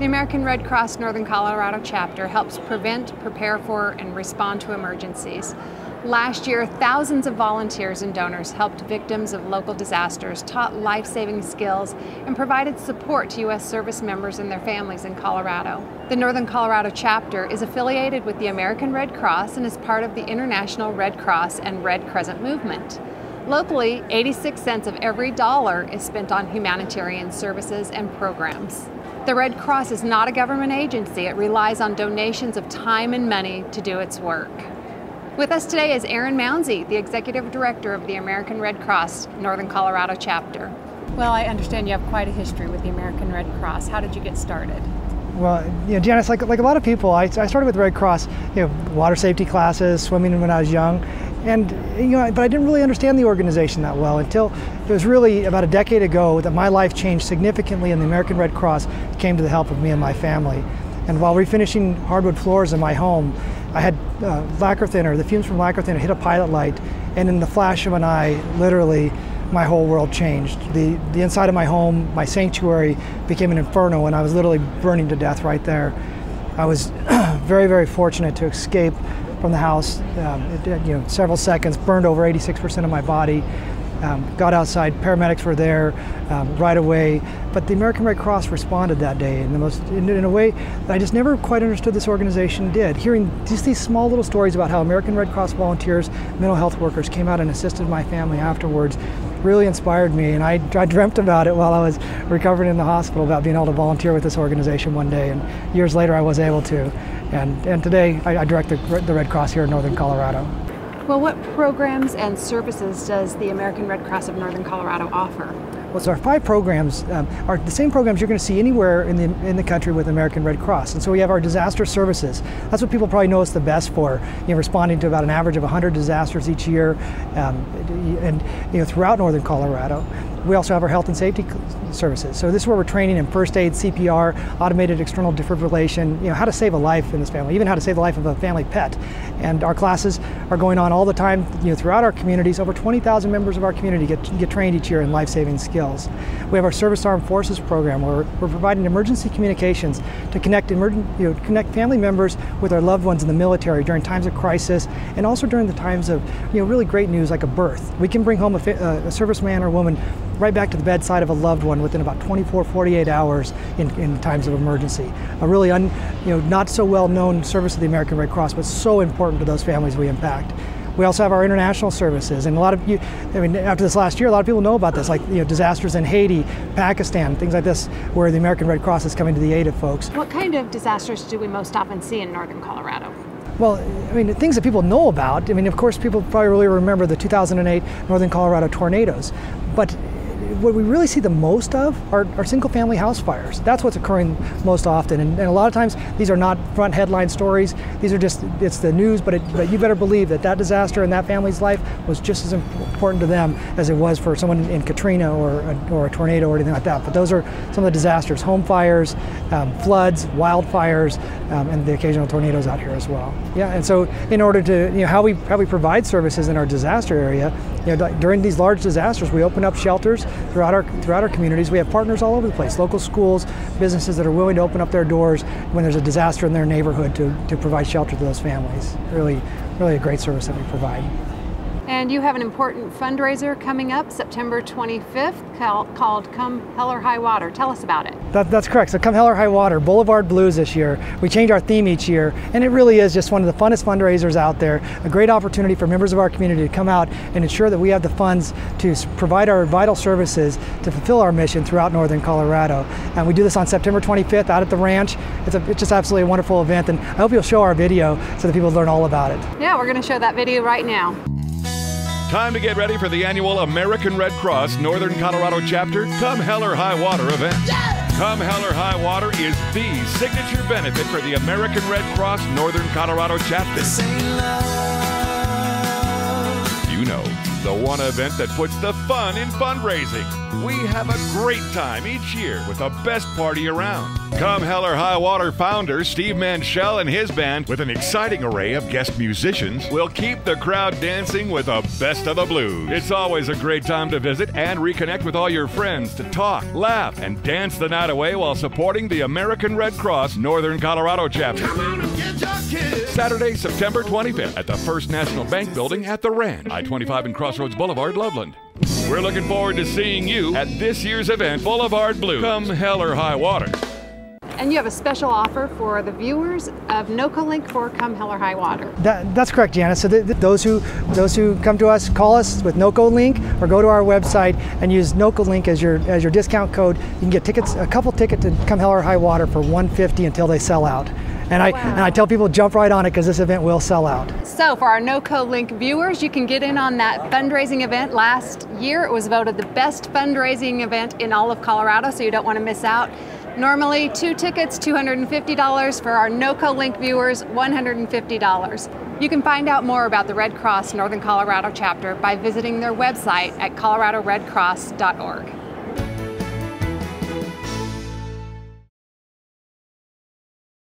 The American Red Cross Northern Colorado chapter helps prevent, prepare for, and respond to emergencies. Last year, thousands of volunteers and donors helped victims of local disasters, taught life-saving skills, and provided support to U.S. service members and their families in Colorado. The Northern Colorado chapter is affiliated with the American Red Cross and is part of the International Red Cross and Red Crescent movement. Locally, 86 cents of every dollar is spent on humanitarian services and programs. The Red Cross is not a government agency. It relies on donations of time and money to do its work. With us today is Erin Mounsey, the Executive Director of the American Red Cross Northern Colorado chapter. Well, I understand you have quite a history with the American Red Cross. How did you get started? Well, Janice, like a lot of people, I started with the Red Cross, water safety classes, swimming when I was young, and but I didn't really understand the organization that well until it was really about a decade ago that my life changed significantly, and the American Red Cross came to the help of me and my family. And while refinishing hardwood floors in my home, I had lacquer thinner, the fumes from lacquer thinner hit a pilot light, and in the flash of an eye, literally, my whole world changed. The inside of my home, my sanctuary, became an inferno, and I was literally burning to death right there. I was very, very fortunate to escape from the house. Several seconds, burned over 86% of my body. Got outside, paramedics were there right away, but the American Red Cross responded that day in a way that I just never quite understood this organization did. Hearing just these small little stories about how American Red Cross volunteers, mental health workers came out and assisted my family afterwards really inspired me, and I dreamt about it while I was recovering in the hospital, about being able to volunteer with this organization one day, and years later I was able to. And today I direct the Red Cross here in Northern Colorado. Well, what programs and services does the American Red Cross of Northern Colorado offer? Well, so our 5 programs are the same programs you're going to see anywhere in the country with American Red Cross. And so we have our disaster services. That's what people probably know us the best for, responding to about an average of 100 disasters each year, throughout Northern Colorado. We also have our health and safety services. So this is where we're training in first aid, CPR, automated external defibrillation, how to save a life in this family, even how to save the life of a family pet. And our classes are going on all the time, throughout our communities. Over 20,000 members of our community get trained each year in life-saving skills. We have our Service Armed Forces program, where we're providing emergency communications to connect family members with our loved ones in the military during times of crisis, and also during the times of really great news like a birth. We can bring home a serviceman or woman right back to the bedside of a loved one within about 48 hours in times of emergency. A really not so well known service of the American Red Cross, but so important to those families we impact. We also have our international services, and a lot of after this last year, a lot of people know about this, like disasters in Haiti, Pakistan, things like this, where the American Red Cross is coming to the aid of folks. What kind of disasters do we most often see in Northern Colorado? Well, the things that people know about, of course, people probably really remember the 2008 Northern Colorado tornadoes, but what we really see the most of are single-family house fires. That's what's occurring most often, and a lot of times these are not front headline stories. These are it's the news, but you better believe that disaster in that family's life was just as important to them as it was for someone in Katrina or a tornado or anything like that. But those are some of the disasters: home fires, floods, wildfires, and the occasional tornadoes out here as well. Yeah, and so in order to how we provide services in our disaster area, during these large disasters, we open up shelters throughout our communities. We have partners all over the place, local schools, businesses that are willing to open up their doors when there's a disaster in their neighborhood to provide shelter to those families. Really a great service that we provide. And you have an important fundraiser coming up September 25th called Come Hell or High Water. Tell us about it. That's correct. So Come Hell or High Water, Boulevard Blues this year. We change our theme each year, and it really is just one of the funnest fundraisers out there. A great opportunity for members of our community to come out and ensure that we have the funds to provide our vital services to fulfill our mission throughout Northern Colorado. And we do this on September 25th out at the ranch. It's just absolutely a wonderful event, and I hope you'll show our video so that people learn all about it. Yeah, we're going to show that video right now. Time to get ready for the annual American Red Cross Northern Colorado chapter Come Hell or High Water event. Yeah! Come Hell or High Water is the signature benefit for the American Red Cross Northern Colorado chapter. This ain't love. The one event that puts the fun in fundraising. We have a great time each year with the best party around. Come Hell or High Water founder Steve Manshell and his band, with an exciting array of guest musicians, will keep the crowd dancing with the best of the blues. It's always a great time to visit and reconnect with all your friends to talk, laugh, and dance the night away while supporting the American Red Cross Northern Colorado chapter. Saturday, September 25th at the First National Bank Building at the Ranch, I-25 and Crossroads Boulevard, Loveland. We're looking forward to seeing you at this year's event, Boulevard Blues. Come Hell or High Water. And you have a special offer for the viewers of NoCo Link for Come Hell or High Water. That's correct, Janice. So those who come to us, call us with NoCo Link, or go to our website and use NoCo Link as your discount code. You can get tickets, a couple tickets to Come Hell or High Water for $150 until they sell out. And I tell people, jump right on it, because this event will sell out. So for our NoCo Link viewers, you can get in on that fundraising event. Last year it was voted the best fundraising event in all of Colorado, so you don't want to miss out. Normally 2 tickets, $250. For our NoCo Link viewers, $150. You can find out more about the Red Cross Northern Colorado chapter by visiting their website at coloradoredcross.org.